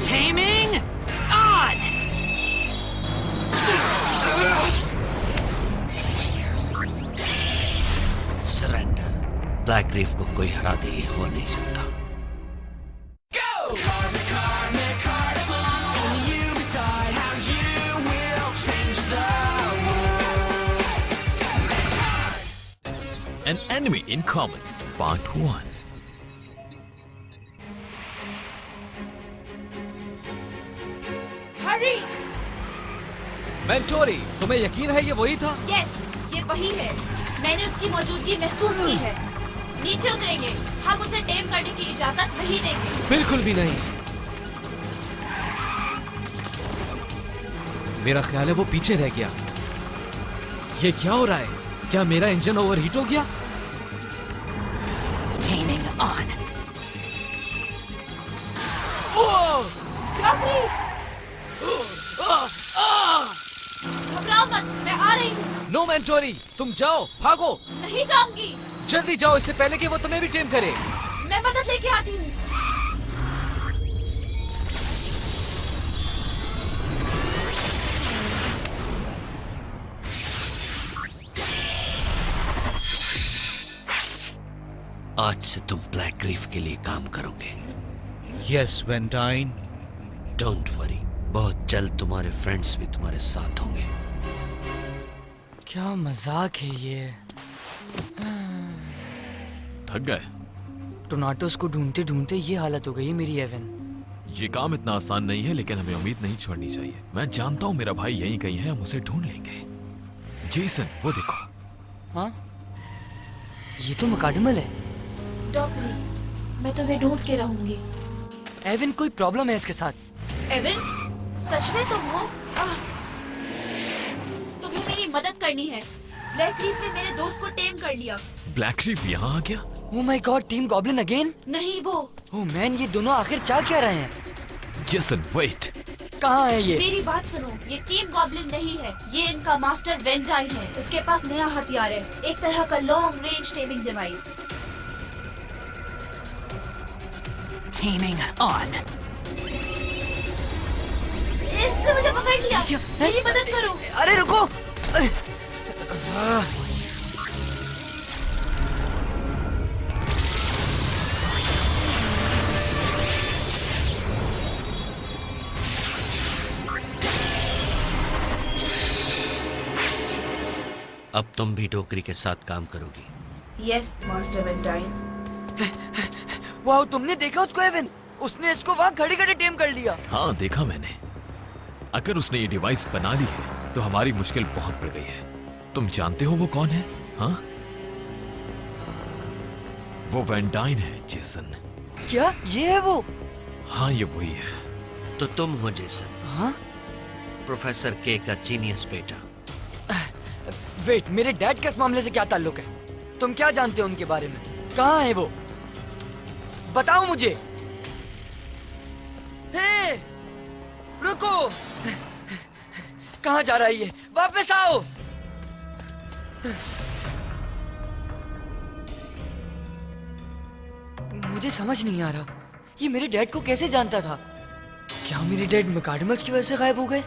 Taming on! Surrender. Black reef को कोई हरा दे, ये हो नहीं सकता। An Enemy in Common, Part 1. Hurry! मेंटोरी, तुम्हें यकीन है ये वही था? Yes, ये वही है। मैंने उसकी मौजूदगी महसूस की है। नीचे उतरेंगे। हम उसे टेम करने की इजाजत नहीं देंगे। बिल्कुल भी नहीं। मेरा ख्याल है वो पीछे रह गया। ये क्या हो रहा है? क्या मेरा इंजन ओवरहीट हो गया? Taming on! डॉक्टरी! घबराओ मत, मैं आ रही हूँ। नो मेंटोरी, तुम जाओ, भागो। नहीं जाऊंगी। जल्दी जाओ, इससे पहले कि वो तुम्हें भी टेम करे। मैं मदद लेके आती हूँ। आज से तुम ब्लैक रीफ के लिए काम करोगे। यस वेंटाइन। डोंट वरी, बहुत जल्द तुम्हारे फ्रेंड्स भी तुम्हारे साथ होंगे। क्या मजाक है ये। थक गए? टोनाटोस को ढूंढते ढूंढते ये हालत हो गई है मेरी एवन। ये काम इतना आसान नहीं है, लेकिन हमें उम्मीद नहीं छोड़नी चाहिए। मैं जानता हूँ मेरा भाई यहीं कहीं है, हम उसे ढूंढ लेंगे। जेसन, वो देखो। हाँ, ये तो मकाडमल है। डॉक्टरी, मैं तुम्हें ढूंढ के रहूंगी। एवन, कोई प्रॉब्लम है इसके साथ? एवन, सच में तुम हो? तुम्हें मेरी मदद करनी है। ब्लैक रीफ ने मेरे दोस्त को टेम कर लिया। ब्लैक रीफ यहाँ आ गया? Oh my God, team goblin again? नहीं वो। ओह मैन, ये दोनों आखिर चाह क्या रहे हैं? Jason, wait. कहाँ है ये? मेरी बात सुनो, ये टीम गॉब्लिन नहीं है, ये इनका मास्टर वेंटाइन है। इसके पास नया हथियार है, एक तरह का long range taming device. Taming on! इसने मुझे पकड़ लिया। मेरी मदद करो। अरे रुको। अब तुम भी डोकरी के साथ काम करोगी। यस मास्टर वेंटाइन। वाह, तुमने देखा उसको एवन? उसने इसको वहाँ खड़े खड़े टेम कर लिया। हाँ, देखा मैंने। अगर उसने ये डिवाइस बना ली है तो हमारी मुश्किल बहुत बढ़ गई है। तुम जानते हो वो कौन है? हाँ, वो वेंटाइन है जेसन। क्या ये है वो? हाँ, ये वही है। तो तुम हो जेसन। हाँ? प्रोफेसर के का जीनियस बेटा। वेट, मेरे डैड का इस मामले से क्या ताल्लुक है? तुम क्या जानते हो उनके बारे में? कहाँ है वो? बताओ मुझे। हे, रुको। कहाँ जा रहा है ये? वापस आओ। मुझे समझ नहीं आ रहा, ये मेरे डैड को कैसे जानता था? क्या मेरे डैड मकाडमल्स की वजह से गायब हो गए?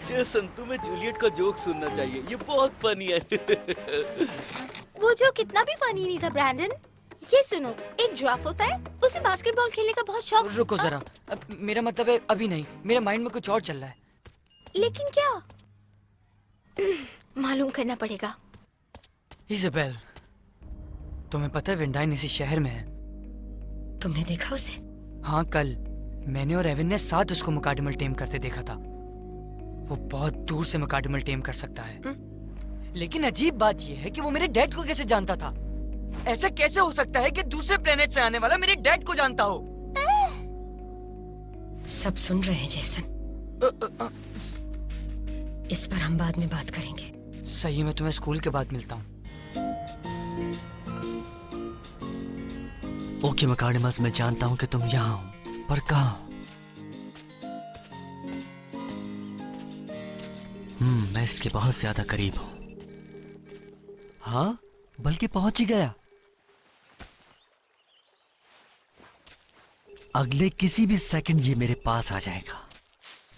जेसन, तुम्हें जूलियट का जोक सुनना चाहिए, ये बहुत फनी है। वो जो कितना भी फनी नहीं था ब्रैंडन। ये सुनो, एक ड्राफ्ट होता है, उसे बास्केटबॉल खेलने का बहुत शौक। रुको जरा, मेरा मतलब है अभी नहीं, मेरे माइंड में कुछ और चल रहा है। लेकिन क्या? मालूम करना पड़ेगा। इज़ाबेल, तुम्हें पता है वेंडाइन इसी शहर में है। तुमने देखा उसे? हाँ, कल मैंने और एविन ने साथ उसको मुकाडमल टेम करते देखा था। वो बहुत दूर से मुकाडमल टेम कर सकता है। लेकिन अजीब बात यह है कि वो मेरे डैड को कैसे जानता था? ऐसा कैसे हो सकता है कि दूसरे प्लेनेट से आने वाला मेरे डैड को जानता हो? सब सुन रहे हैं जेसन। इस पर हम बाद में बात करेंगे। सही में तुम्हें स्कूल के बाद मिलता हूँ। ओके मकाडमस, मैं जानता हूँ कि तुम यहाँ हो, पर कहाँ? मैं इसके बहुत ज्यादा करीब हूँ। हाँ, बल्कि पहुंच ही गया। अगले किसी भी सेकंड ये मेरे पास आ जाएगा।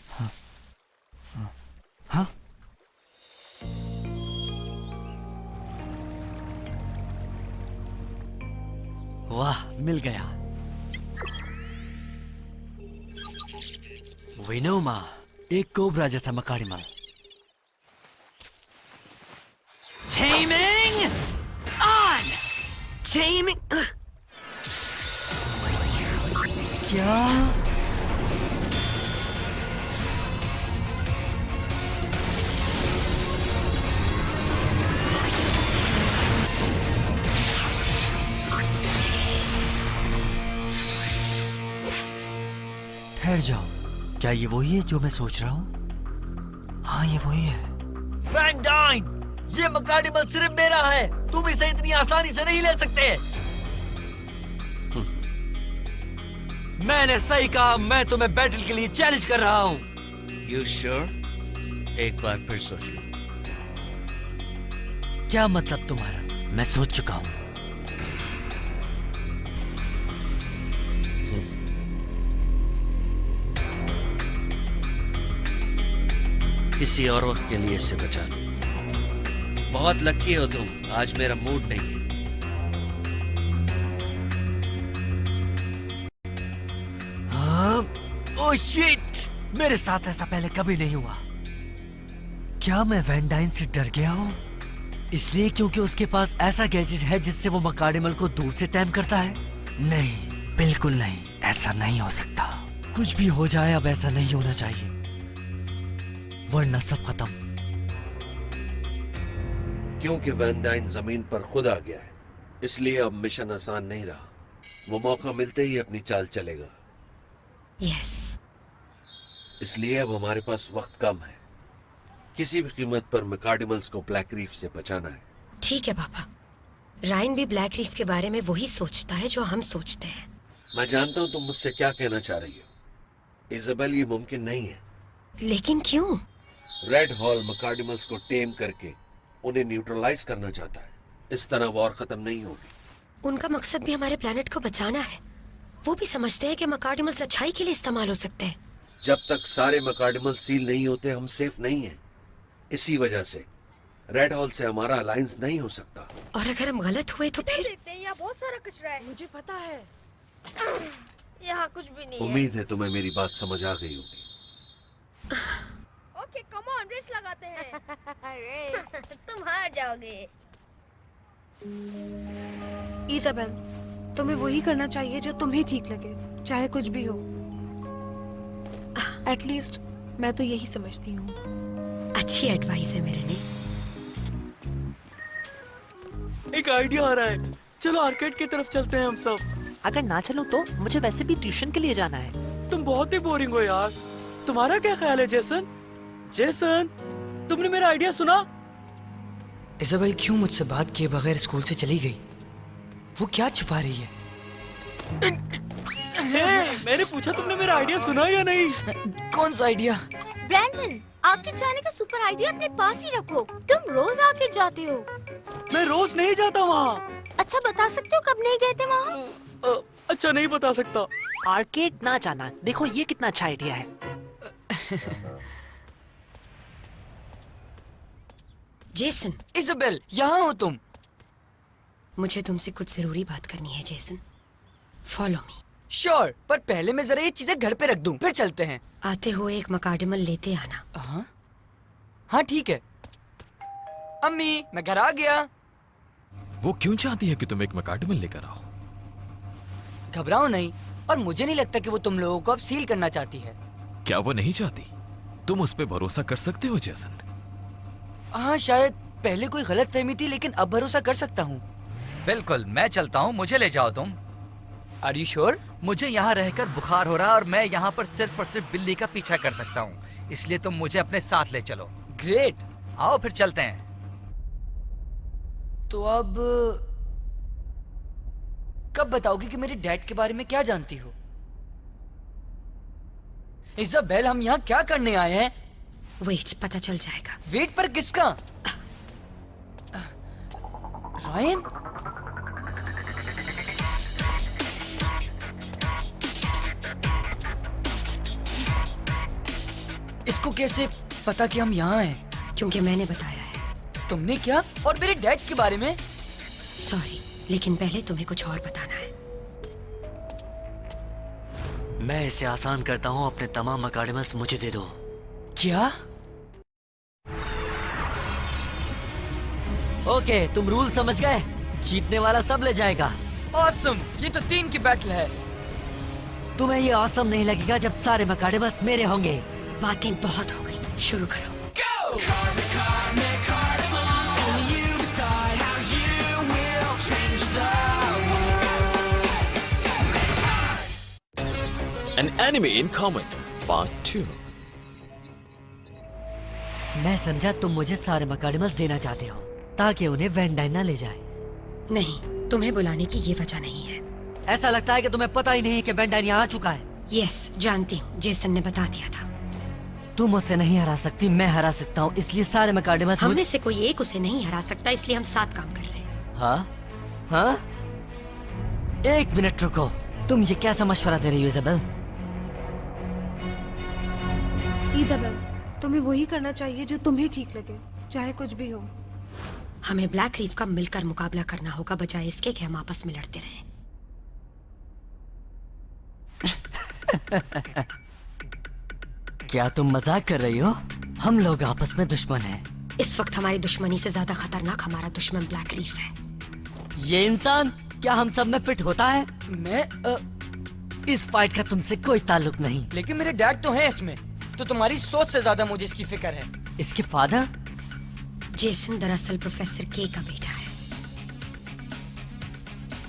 हाँ? हाँ? वाह, मिल गया। विनोमा, एक कोबरा जैसा मकाड़िमल। Taming on! Taming. क्या? ठहर जाओ, क्या ये वही है जो मैं सोच रहा हूँ? हाँ, ये वही है। वैन डाइन, ये मकाडिमल सिर्फ मेरा है। तुम इसे इतनी आसानी से नहीं ले सकते। मैंने सही कहा, मैं तुम्हें बैटल के लिए चैलेंज कर रहा हूँ। You sure? एक बार फिर सोच लो। क्या मतलब तुम्हारा? मैं सोच चुका हूँ। किसी और वक्त के लिए इसे बचा लो। बहुत लकी हो तुम, आज मेरा मूड नहीं है। Oh shit! मेरे साथ ऐसा पहले कभी नहीं हुआ। क्या मैं वैन डाइन से डर गया हूँ? इसलिए क्योंकि उसके पास ऐसा गैजेट है जिससे वो मकाडिमल को दूर से टैम करता है? नहीं, बिल्कुल नहीं, ऐसा नहीं हो सकता। कुछ भी हो जाए, अब ऐसा नहीं होना चाहिए, वरना सब खत्म। क्योंकि वैन डाइन जमीन पर खुद आ गया है, इसलिए अब मिशन आसान नहीं रहा। वो मौका मिलते ही अपनी चाल चलेगा। Yes. इसलिए अब हमारे पास वक्त कम है। किसी भी कीमत पर मकाडिमल्स को ब्लैक रीफ से बचाना है। ठीक है पापा। रायन भी ब्लैक रीफ के बारे में वही सोचता है जो हम सोचते हैं। मैं जानता हूँ तुम मुझसे क्या कहना चाह रही हो। इजाबेल, ये मुमकिन नहीं है। लेकिन क्यों? रेड हॉल मकाडिमल्स को टेम करके उन्हें न्यूट्रलाइज करना चाहता है। इस तरह वॉर खत्म नहीं होगी। उनका मकसद भी हमारे प्लेनेट को बचाना है। वो भी समझते हैं कि मकाडिमल्स अच्छाई के लिए इस्तेमाल हो सकते हैं। जब तक सारे मकाडिमल सील नहीं होते, हम सेफ नहीं हैं। इसी वजह से रेड हॉल से हमारा अलायंस नहीं हो सकता। और अगर हम गलत हुए तो फिर? देखते हैं, यहाँ बहुत सारा कचरा है। मुझे पता है। यहाँ कुछ भी नहीं है। उम्मीद है तुम्हें मेरी बात समझ आ गई होगी। ओके, कम ऑन, रेस लगाते हैं। तुम हार जाओगे। इजाबेल, तुम्हें वही करना चाहिए जो तुम्हें ठीक लगे, चाहे कुछ भी हो। एटलीस्ट मैं तो यही समझती हूँ। अच्छी एडवाइस है मेरे ने। एक आइडिया आ रहा है, चलो आर्केड की तरफ चलते हैं हम सब। अगर ना चलूं तो मुझे वैसे भी ट्यूशन के लिए जाना है। तुम बहुत ही बोरिंग हो यार। तुम्हारा क्या ख्याल है जेसन? जेसन, तुमने मेरा आइडिया सुना? इजाबेल क्यों मुझसे बात किए बगैर स्कूल से चली गई? वो क्या छुपा रही है? मैंने पूछा तुमने मेरा आइडिया सुना या नहीं? कौन सा आइडिया? ब्रैंडन, आके जाने का सुपर आइडिया अपने पास ही रखो। तुम रोज आके जाते हो। मैं रोज नहीं जाता वहाँ। अच्छा, बता सकते हो कब नहीं गए थे वहाँ? अच्छा, नहीं बता सकता। आर्केड ना जाना, देखो ये कितना अच्छा आइडिया है। जेसन। इजाबेल, यहाँ हो तुम? मुझे तुमसे कुछ जरूरी बात करनी है जेसन। Follow me. श्योर, पर पहले मैं जरा ये चीजें घर पे रख दूं, फिर चलते हैं। आते हुए एक मकाडिमल लेते आना। हाँ हाँ ठीक है। अम्मी, मैं घर आ गया। वो क्यों चाहती है कि तुम एक मकाडिमल लेकर आओ? घबराओ नहीं, और मुझे नहीं लगता कि वो तुम लोगों को अब सील करना चाहती है। क्या वो नहीं चाहती? तुम उस पे भरोसा कर सकते हो जेसन? हाँ, शायद पहले कोई गलत फहमी थी, लेकिन अब भरोसा कर सकता हूँ। बिल्कुल, मैं चलता हूँ, मुझे ले जाओ तुम। Are you sure? मुझे यहाँ रहकर बुखार हो रहा है और मैं यहाँ पर सिर्फ और सिर्फ बिल्ली का पीछा कर सकता हूँ, इसलिए तुम मुझे अपने साथ ले चलो। ग्रेट, आओ फिर चलते हैं। तो अब कब बताओगी कि मेरे डैड के बारे में क्या जानती हो? इजाबेल, हम यहाँ क्या करने आए हैं? वेट, पता चल जाएगा। वेट पर किसका? रायन? उसको कैसे पता कि हम यहाँ हैं? क्योंकि मैंने बताया है। तुमने क्या? और मेरे डैड के बारे में? सॉरी, लेकिन पहले तुम्हें कुछ और बताना है। मैं इसे आसान करता हूँ, अपने तमाम मकाडिमल्स मुझे दे दो। क्या? ओके, तुम रूल समझ गए? जीतने वाला सब ले जाएगा। ऑसम! ये तो 3 की बैटल है। तुम्हें ये ऑसम नहीं लगेगा जब सारे मकाडिमल्स मेरे होंगे। बातें बहुत हो गई, शुरू करो। An Anime in Common Part 2. मैं समझा तुम मुझे सारे मकाडिमल्स देना चाहते हो ताकि उन्हें वैन डाइन ना ले जाए। नहीं, तुम्हें बुलाने की ये वजह नहीं है। ऐसा लगता है कि तुम्हें पता ही नहीं कि वैन डाइन यहाँ आ चुका है। यस, जानती हूँ, जेसन ने बता दिया था। तुम मुझसे नहीं हरा सकती, मैं हरा सकता हूँ, इसलिए सारे मकाडिमल्स हमने से कोई एक उसे नहीं हरा सकता, इसलिए हम साथ काम कर रहे हैं। हाँ? हाँ? 1 मिनट रुको, तुम ये कैसा मशवरा दे रही हो इज़ाबेल? इज़ाबेल, तुम्हें वही करना चाहिए जो तुम्हें ठीक लगे, चाहे कुछ भी हो। हमें ब्लैक रीफ का मिलकर मुकाबला करना होगा, बजाय इसके कि हम आपस में लड़ते रहें। क्या तुम मजाक कर रही हो? हम लोग आपस में दुश्मन हैं। इस वक्त हमारी दुश्मनी से ज्यादा खतरनाक हमारा दुश्मन ब्लैक रीफ है। ये इंसान क्या हम सब में फिट होता है? इस फाइट का तुमसे कोई ताल्लुक नहीं। लेकिन मेरे डैड तो हैं इसमें, तो तुम्हारी सोच से ज्यादा मुझे इसकी फिक्र है। इसके फादर? जेसन दरअसल प्रोफेसर के का बेटा है।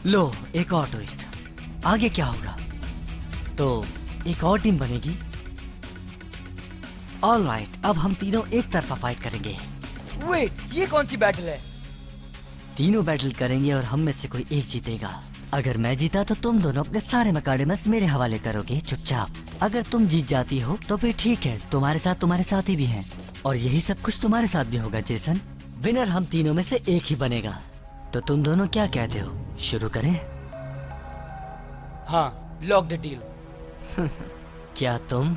लो, एक और ट्विस्ट। आगे क्या होगा? तो एक और टीम बनेगी। ऑलराइट, अब हम तीनों एक तरफा फाइट करेंगे। वेट, ये कौन सी बैटल है? तीनों बैटल करेंगे और हम में से कोई एक जीतेगा। अगर मैं जीता तो तुम दोनों अपने सारे मकाडिमल्स मेरे हवाले करोगे चुपचाप। अगर तुम जीत जाती हो तो फिर ठीक है, तुम्हारे साथ तुम्हारे साथी भी हैं और यही सब कुछ तुम्हारे साथ भी होगा जेसन। विनर हम तीनों में से एक ही बनेगा। तो तुम दोनों क्या कहते हो, शुरू करें? हाँ, लॉक द डील। क्या तुम?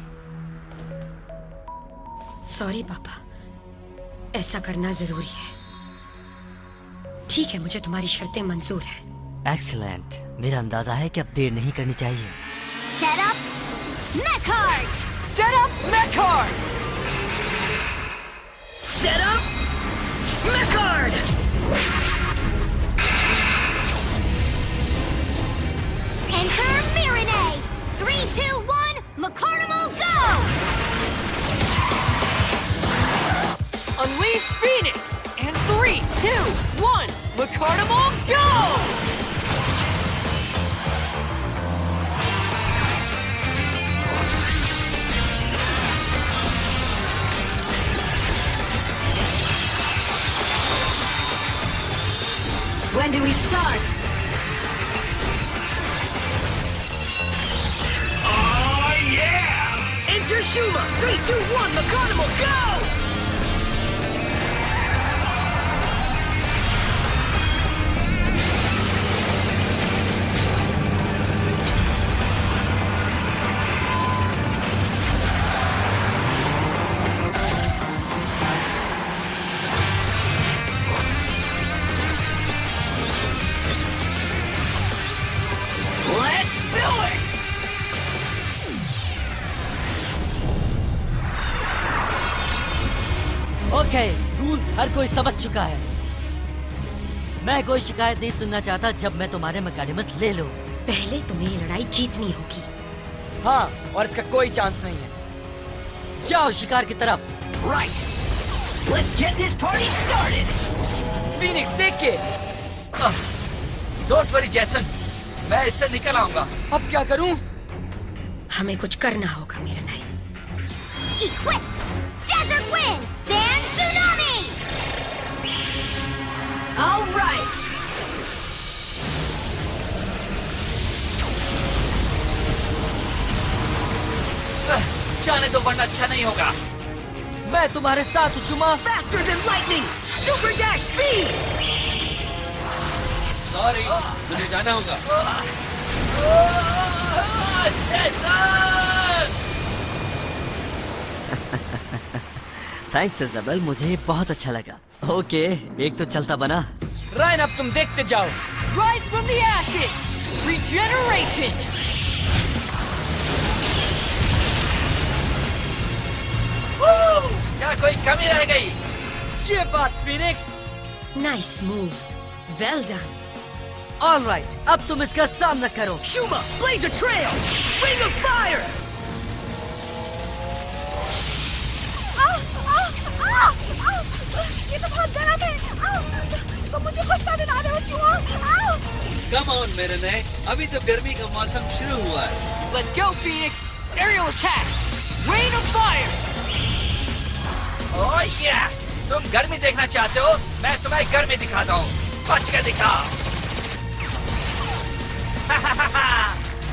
सॉरी पापा, ऐसा करना जरूरी है। ठीक है, मुझे तुम्हारी शर्तें मंजूर है। एक्सीलेंट, मेरा अंदाजा है कि अब देर नहीं करनी चाहिए। Set up Mechard! Set up Mechard! Set up Mechard! Enter Mirinay! 3, 2, 1, Mecardimal, go! Unleash Phoenix! And 3, 2, 1, Mecardimal, go! When do we start? Oh, yeah! Enter Shuma! 3, 2, 1, Mecardimal, go! Let's do it! Okay, rules हर कोई समझ चुका है। मैं कोई शिकायत नहीं सुनना चाहता जब मैं तुम्हारे मकाडिमल्स ले लूं। पहले तुम्हें ये लड़ाई जीतनी होगी। हाँ, और इसका कोई चांस नहीं है। जाओ शिकार की तरफ। Right! Let's get this party started! Phoenix, देख के। डोंट वरी जैसन, मैं इससे निकल आऊंगा। अब क्या करूं? हमें कुछ करना होगा मेरा नाई। Equip! Desert Wind! Sand Tsunami! All right! जाने दो वरना अच्छा नहीं होगा। मैं तुम्हारे साथ हूँ शुमा। Faster than lightning! Super dash speed! Sorry, मुझे जाना होगा। जैसन! थैंक्स इजाबेल, मुझे ये बहुत अच्छा लगा। ओके, एक तो चलता बना। रायन, अब तुम देखते जाओ। Rise from the ashes! Regeneration! क्या कोई कमी रह गई? ये बात Phoenix. Nice move, well done. Alright, अब तुम इसका सामना करो। Shuma, blaze a trail! Ring of fire! ये तो बहुत गर्म है। तो मुझे गुस्सा दिला रहे हो चूहा। कम ऑन मेरे नए, अभी तो गर्मी का मौसम शुरू हुआ है। Let's go, Phoenix! Aerial attack! Rain of fire! Oh yeah! तुम गर्मी देखना चाहते हो? मैं तुम्हें गर्मी दिखाता हूँ। बच के दिखाओ।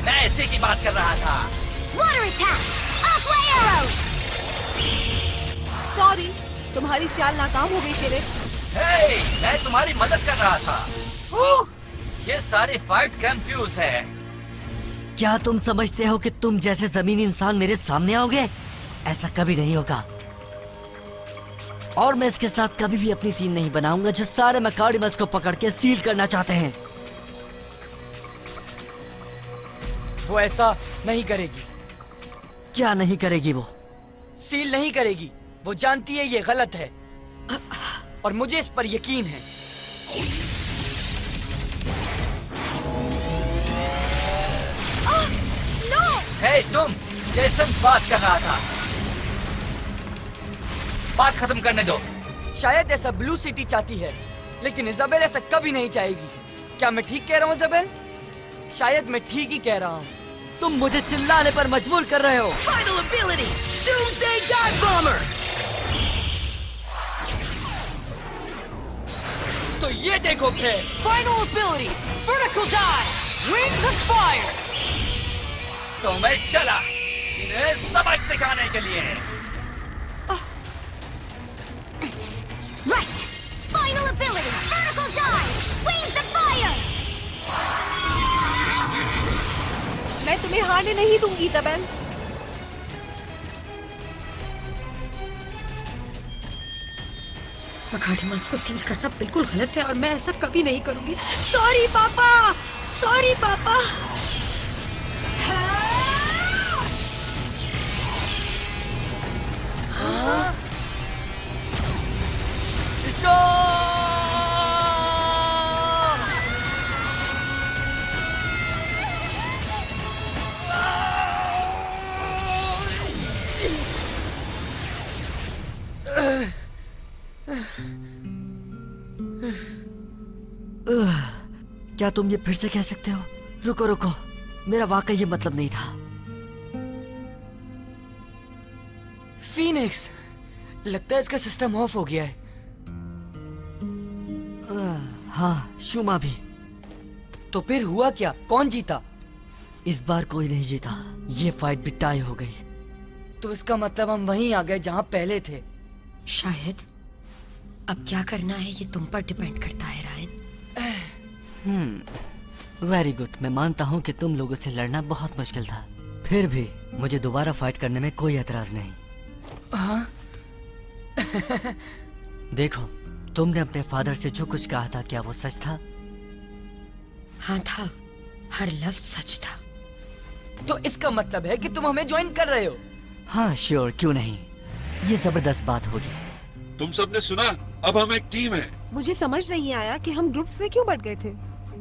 मैं इसी की बात कर रहा था। Water attack! Up arrows! Sorry, तुम्हारी चाल नाकाम हो गई फिनिक्स। हे, मैं तुम्हारी मदद कर रहा था। ये सारी फाइट कंफ्यूज है। क्या तुम समझते हो कि तुम जैसे जमीनी इंसान मेरे सामने आओगे? ऐसा कभी नहीं होगा। और मैं इसके साथ कभी भी अपनी टीम नहीं बनाऊंगा जो सारे मैकार्डिमस को पकड़ के सील करना चाहते हैं। वो ऐसा नहीं करेगी। क्या नहीं करेगी वो? सील नहीं करेगी। वो जानती है ये गलत है और मुझे इस पर यकीन है। हे तुम, जेसन बात कर रहा था। बात खत्म करने दो। शायद ऐसा ब्लू सिटी चाहती है, लेकिन इजाबेल ऐसा कभी नहीं चाहेगी। क्या मैं ठीक कह रहा हूँ इजाबेल? शायद मैं ठीक ही कह रहा हूँ। तुम मुझे चिल्लाने पर मजबूर कर रहे हो। Final ability! Doomsday Dive Bomber! तो ये देखो फिर। Final ability! Vertical dive! Wings of fire! तो मैं चला इन्हें सबक सिखाने के लिए। Right! Final ability! Vertical dive! Wings of fire! मैं तुम्हें हारने नहीं दूंगी इजाबेल। मैकार्डिमल्स को सील करना बिल्कुल गलत है और मैं ऐसा कभी नहीं करूंगी। सॉरी पापा, सॉरी पापा। क्या तुम ये फिर से कह सकते हो? रुको रुको, मेरा वाकई ये मतलब नहीं था। फीनिक्स, लगता है इसका सिस्टम ऑफ हो गया है। हाँ, शुमा भी। तो फिर हुआ क्या? कौन जीता? इस बार कोई नहीं जीता। ये फाइट भी टाई हो गई। तो इसका मतलब हम वहीं आ गए जहां पहले थे। शायद अब क्या करना है ये तुम पर डिपेंड करता है रायन। Very good. मैं मानता हूँ कि तुम लोगों से लड़ना बहुत मुश्किल था, फिर भी मुझे दोबारा फाइट करने में कोई एतराज नहीं। हाँ? देखो, तुमने अपने फादर से जो कुछ कहा था, क्या वो सच था? हाँ था, हर लफ्ज सच था। तो इसका मतलब है कि तुम हमें ज्वाइन कर रहे हो? हाँ श्योर, क्यों नहीं। ये जबरदस्त बात होगी। तुम सबने सुना, अब हम एक टीम है। मुझे समझ नहीं आया कि हम ग्रुप्स में क्यों बट गए थे।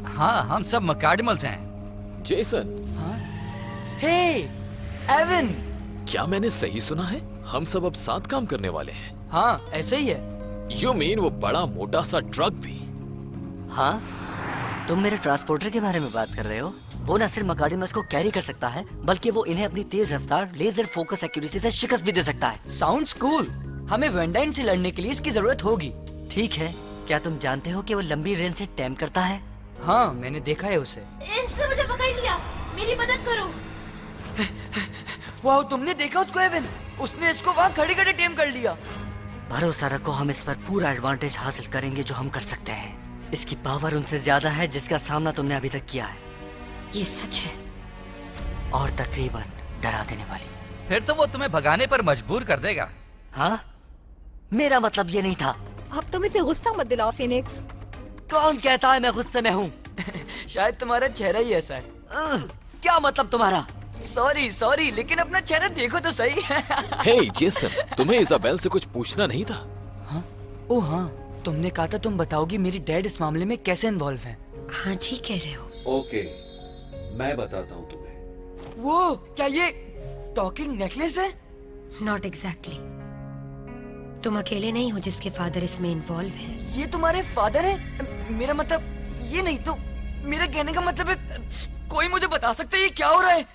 हाँ, हम सब मैकार्डिमल्स हैं। जेसन, हे, एवन, क्या मैंने सही सुना है? हम सब अब साथ काम करने वाले हैं। हाँ, ऐसे ही है। यू मीन वो बड़ा मोटा सा ट्रक भी? हाँ, तुम मेरे ट्रांसपोर्टर के बारे में बात कर रहे हो? वो न सिर्फ मैकार्डिमस को कैरी कर सकता है, बल्कि वो इन्हें अपनी तेज रफ्तार, लेजर फोकस एक्यूरेसी से शिकस्त भी दे सकता है। Sounds cool. हमें वेंडाइन से लड़ने के लिए इसकी जरूरत होगी। ठीक है, क्या तुम जानते हो कि वो लंबी रेंज से टैम करता है? हाँ, मैंने देखा है उसे। इसने मुझे पकड़ लिया, मेरी मदद करो। वाह, तुमने देखा उसको एवन? उसने इसको वहाँ खड़ी खड़ी टेम कर लिया। भरोसा रखो, हम इस पर पूरा एडवांटेज हासिल करेंगे जो हम कर सकते हैं। इसकी पावर उनसे ज्यादा है जिसका सामना तुमने अभी तक किया है। ये सच है और तकरीबन डरा देने वाली। फिर तो वो तुम्हें भगाने पर मजबूर कर देगा। हाँ, मेरा मतलब ये नहीं था। अब तुम इसे गुस्सा मत दिलाओ फिनिक्स। कौन कहता है मैं गुस्से में हूँ? शायद तुम्हारा चेहरा ही ऐसा है। क्या मतलब तुम्हारा? सॉरी सॉरी, लेकिन अपना चेहरा देखो तो सही। हे जेसन, तुम्हें इजाबेल से कुछ पूछना नहीं था? ओ हाँ, तुमने कहा था तुम बताओगी मेरी डैड इस मामले में कैसे इन्वॉल्व है। हाँ ठीक कह रहे हो। ओके, मैं बताता हूँ तुम्हें। वो क्या ये टॉकिंग नेकलेस है? Not exactly. तुम अकेले नहीं हो जिसके फादर इसमें इन्वॉल्व है। ये तुम्हारे फादर है? मेरा मतलब ये नहीं तो, मेरा कहने का मतलब है कोई मुझे बता सकता है ये क्या हो रहा है?